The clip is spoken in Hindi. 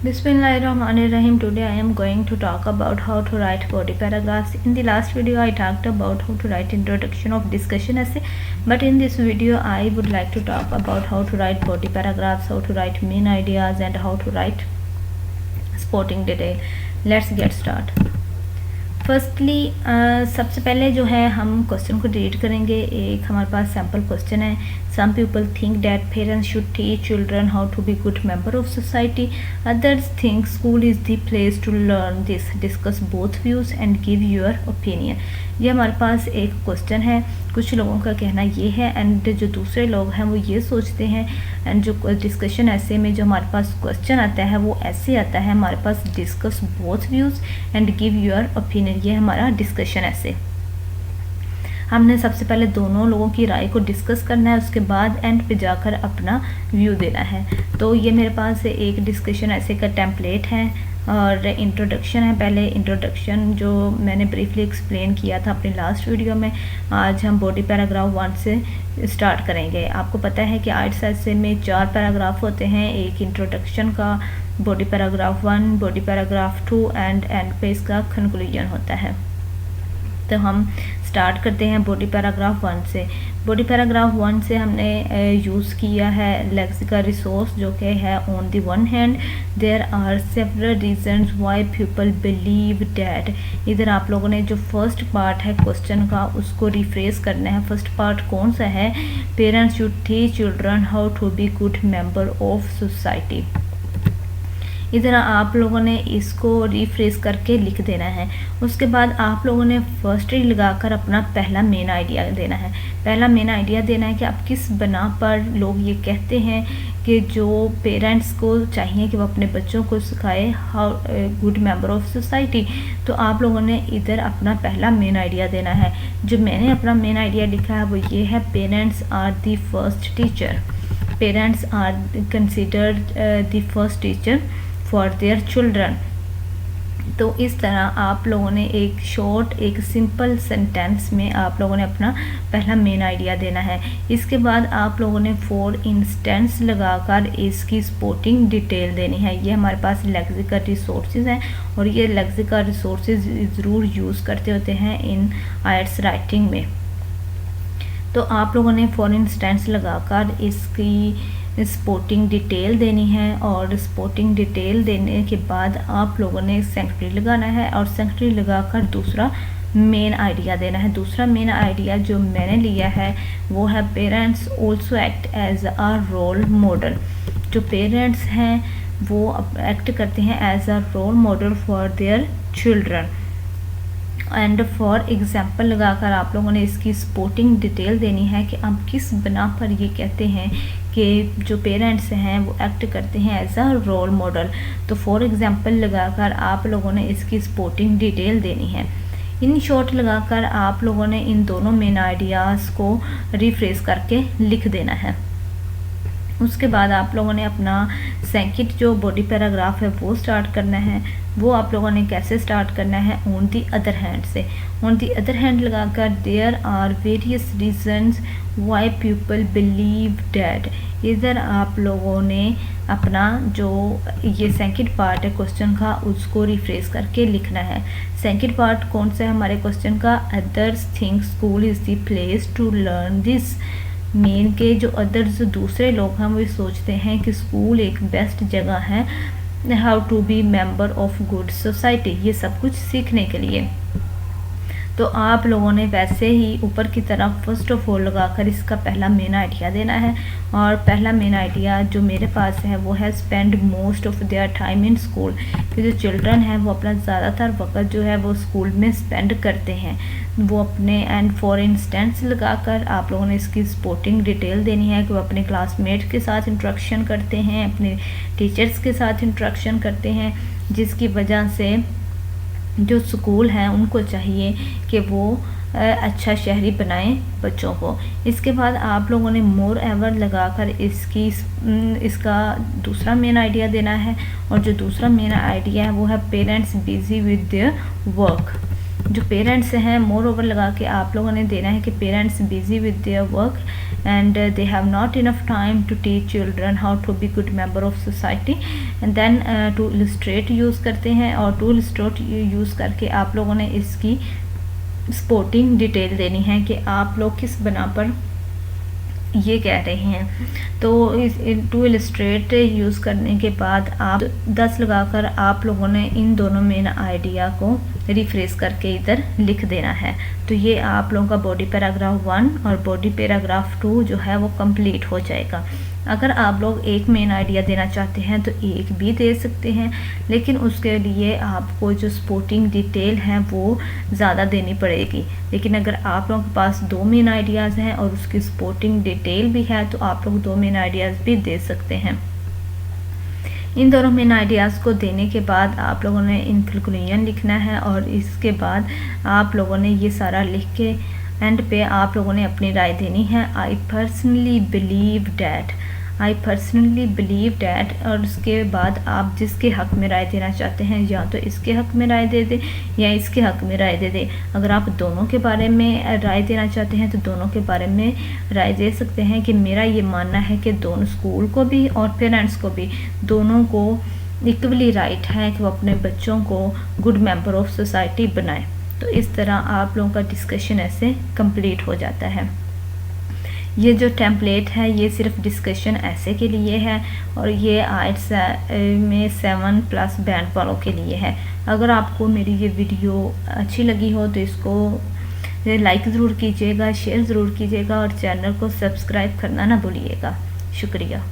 Bismillahirrahmanirrahim. Today I am going to talk about how to write body paragraphs. In the last video I talked about how to write introduction of discussion essay, but in this video I would like to talk about how to write body paragraphs, how to write main ideas and how to write supporting detail. Let's get started. Firstly सबसे पहले जो है हम क्वेश्चन को रीड करेंगे. एक हमारे पास सैम्पल क्वेश्चन है. Some people think that parents should teach children how to be good member of society. Others think school is the place to learn this. Discuss both views and give your opinion. ये हमारे पास एक क्वेश्चन है. कुछ लोगों का कहना ये है एंड जो दूसरे लोग हैं वो ये सोचते हैं. एंड जो डिस्कशन ऐसे में जो हमारे पास क्वेश्चन आता है वो ऐसे आता है हमारे पास discuss both views and give your opinion. ये हमारा डिस्कशन ऐसे. हमने सबसे पहले दोनों लोगों की राय को डिस्कस करना है, उसके बाद एंड पे जाकर अपना व्यू देना है. तो ये मेरे पास एक डिस्कशन ऐसे का टेम्पलेट है और इंट्रोडक्शन है. पहले इंट्रोडक्शन जो मैंने ब्रीफली एक्सप्लेन किया था अपनी लास्ट वीडियो में. आज हम बॉडी पैराग्राफ 1 से स्टार्ट करेंगे. आपको पता है कि आर्ट्स ऐसे में 4 पैराग्राफ होते हैं. एक इंट्रोडक्शन का, body paragraph 1, body paragraph 2 and पे इसका कंक्लूजन होता है. तो हम स्टार्ट करते हैं बॉडी पैराग्राफ 1 से. बॉडी पैराग्राफ 1 से हमने यूज़ किया है लेक्सिकल रिसोर्स जो कि है on the one hand there are several reasons why people believe that. इधर आप लोगों ने जो फर्स्ट पार्ट है क्वेश्चन का उसको रिफ्रेश करना है. फर्स्ट पार्ट कौन सा है? Parents should teach children how to be good member of society. इधर आप लोगों ने इसको रिफ्रेश करके लिख देना है. उसके बाद आप लोगों ने फर्स्ट री लगाकर अपना पहला मेन आइडिया देना है. पहला मेन आइडिया देना है कि आप किस बना पर लोग ये कहते हैं कि जो पेरेंट्स को चाहिए कि वो अपने बच्चों को सिखाए how good member of society. तो आप लोगों ने इधर अपना पहला मेन आइडिया देना है. जो मैंने अपना मेन आइडिया लिखा है वो ये है, parents are the first teacher. Parents are considered the first teacher for their children. तो इस तरह आप लोगों ने एक शॉर्ट, एक सिंपल सेंटेंस में आप लोगों ने अपना पहला मेन आइडिया देना है. इसके बाद आप लोगों ने फॉर इंस्टेंस लगाकर इसकी सपोर्टिंग डिटेल देनी है. ये हमारे पास लेक्सिकल रिसोर्सेज हैं और ये लेक्सिकल रिसोर्सेज ज़रूर यूज़ करते होते हैं इन आइट्स राइटिंग में. तो आप लोगों ने फॉर इंस्टेंस लगाकर इसकी सपोर्टिंग डिटेल देनी है और सपोर्टिंग डिटेल देने के बाद आप लोगों ने सेंचुरी लगाना है और सेंचुरी लगाकर दूसरा मेन आइडिया देना है. दूसरा मेन आइडिया जो मैंने लिया है वो है, parents also act as a role model. जो पेरेंट्स हैं वो एक्ट करते हैं as a role model for their children. And for example लगाकर आप लोगों ने इसकी सपोर्टिंग डिटेल देनी है कि आप किस बना पर ये कहते हैं कि जो पेरेंट्स हैं वो एक्ट करते हैं एज अ रोल मॉडल. तो फॉर एग्जाम्पल लगाकर आप लोगों ने इसकी सपोर्टिंग डिटेल देनी है. इन शॉर्ट लगाकर आप लोगों ने इन दोनों मेन आइडियाज़ को रिफ्रेश करके लिख देना है. उसके बाद आप लोगों ने अपना सेकंड जो बॉडी पैराग्राफ है वो स्टार्ट करना है. वो आप लोगों ने कैसे स्टार्ट करना है? ऑन दी अदर हैंड से. ऑन दी अदर हैंड लगाकर there are various reasons why people believe that. इधर आप लोगों ने अपना जो ये सेकंड पार्ट है क्वेश्चन का उसको रिफ्रेश करके लिखना है. सेकंड पार्ट कौन सा है हमारे क्वेश्चन का? Others think school is the place to learn this. Main के जो अदर्स दूसरे लोग हैं वो सोचते हैं कि स्कूल एक बेस्ट जगह है how to be member of good society. ये सब कुछ सीखने के लिए. तो आप लोगों ने वैसे ही ऊपर की तरफ फर्स्ट ऑफ ऑल लगाकर इसका पहला मेन आइडिया देना है. और पहला मेन आइडिया जो मेरे पास है वो है, spend most of their time in school. कि जो चिल्ड्रन हैं वो अपना ज़्यादातर वक्त जो है वो स्कूल में स्पेंड करते हैं वो अपने. एंड फॉर इंस्टेंस लगाकर आप लोगों ने इसकी सपोर्टिंग डिटेल देनी है कि वो अपने क्लासमेट के साथ इंट्रैक्शन करते हैं, अपने टीचर्स के साथ इंट्रैक्शन करते हैं, जिसकी वजह से जो स्कूल हैं उनको चाहिए कि वो अच्छा शहरी बनाएं बच्चों को. इसके बाद आप लोगों ने मोर एवर लगाकर इसका दूसरा मेन आइडिया देना है. और जो दूसरा मेन आइडिया है वो है, parents busy with their work. जो पेरेंट्स हैं मोर ओवर लगा के आप लोगों ने देना है कि parents busy with their work and they have not enough time to teach children how to be good member of society. And then to illustrate use करते हैं, और टू इलस्ट्रेट यूज़ करके आप लोगों ने इसकी सपोर्टिंग डिटेल देनी है कि आप लोग किस बना पर ये कह रहे हैं। तो इस टू इलस्ट्रेट यूज़ करने के बाद आप 10 लगाकर आप लोगों ने इन दोनों मेन आइडिया को रिफ्रेश करके इधर लिख देना है। तो ये आप लोगों का बॉडी पैराग्राफ 1 और बॉडी पैराग्राफ 2 जो है वो कंप्लीट हो जाएगा। अगर आप लोग एक मेन आइडिया देना चाहते हैं तो एक भी दे सकते हैं, लेकिन उसके लिए आपको जो सपोर्टिंग डिटेल है वो ज़्यादा देनी पड़ेगी। लेकिन अगर आप लोगों के पास 2 मेन आइडियाज़ हैं और उसकी सपोर्टिंग डिटेल भी है तो आप लोग 2 मेन आइडियाज़ भी दे सकते हैं। इन दोनों मेन आइडियाज़ को देने के बाद आप लोगों ने इन कंक्लूजन लिखना है, और इसके बाद आप लोगों ने ये सारा लिख के एंड पे आप लोगों ने अपनी राय देनी है। आई पर्सनली बिलीव डैट, और उसके बाद आप जिसके हक़ में राय देना चाहते हैं या तो इसके हक़ में राय दे दें या इसके हक़ में राय दे दें। अगर आप दोनों के बारे में राय देना चाहते हैं तो दोनों के बारे में राय दे सकते हैं कि मेरा ये मानना है कि दोनों स्कूल को भी और पेरेंट्स को भी दोनों को इक्वली राइट है कि वो अपने बच्चों को गुड मेंबर ऑफ सोसाइटी बनाएं। तो इस तरह आप लोगों का डिस्कशन ऐसे कंप्लीट हो जाता है। ये जो टेम्पलेट है ये सिर्फ डिस्कशन ऐसे के लिए है, और ये आइट्स में 7+ बैंड वालों के लिए है। अगर आपको मेरी ये वीडियो अच्छी लगी हो तो इसको लाइक ज़रूर कीजिएगा, शेयर ज़रूर कीजिएगा, और चैनल को सब्सक्राइब करना ना भूलिएगा। शुक्रिया।